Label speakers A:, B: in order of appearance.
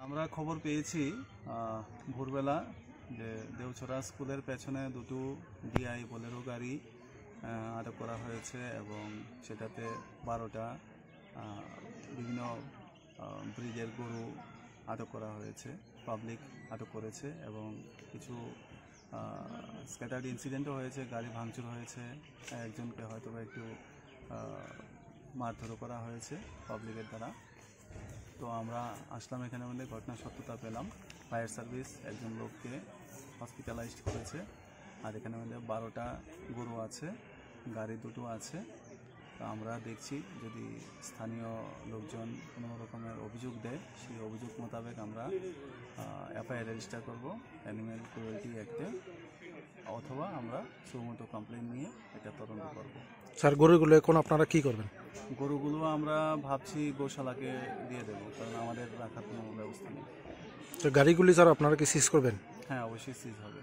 A: আমরা খবর পেয়েছি ভোরবেলা যে দেউছড়া স্কুলের পেছনে দুটো ডিআই বোলেরো গাড়ি আটক করা হয়েছে এবং সেটাতে 12টা বিভিন্ন ব্রিডের গরু আটক করা হয়েছে, পাবলিক আটক করেছে এবং কিছু স্ক্যাটার্ড ইনসিডেন্টও হয়েছে, গাড়ি ভাঙচুর হয়েছে, একজনকে হয়তো একটু মারধরও করা হয়েছে পাবলিকের দ্বারা। তো আমরা আসলাম এখানে, মধ্যে ঘটনার সত্যতা পেলাম। ফায়ার সার্ভিস একজন লোককে হসপিটালাইজড করেছে, আর এখানে মধ্যে 12টা গরু আছে, গাড়ি দুটো আছে। তো আমরা দেখছি যদি স্থানীয় লোকজন কোনো রকমের অভিযোগ দেয়, সেই অভিযোগ মোতাবেক আমরা এফআইআর রেজিস্টার করব অ্যানিম্যাল ক্রুয়েলটি অ্যাক্টে, অথবা আমরা সুমতো কমপ্লেন নিয়ে এটা তদন্ত করব।
B: স্যার, গরুগুলো এখন আপনারা কি করবেন?
A: গরুগুলো আমরা ভাবছি গোশালাকে দিয়ে দেবো, কারণ আমাদের রাখার কোনো ব্যবস্থা নেই।
B: তো গাড়িগুলি স্যার আপনারা কি সিজ করবেন?
A: হ্যাঁ, অবশ্যই সিজ হবে।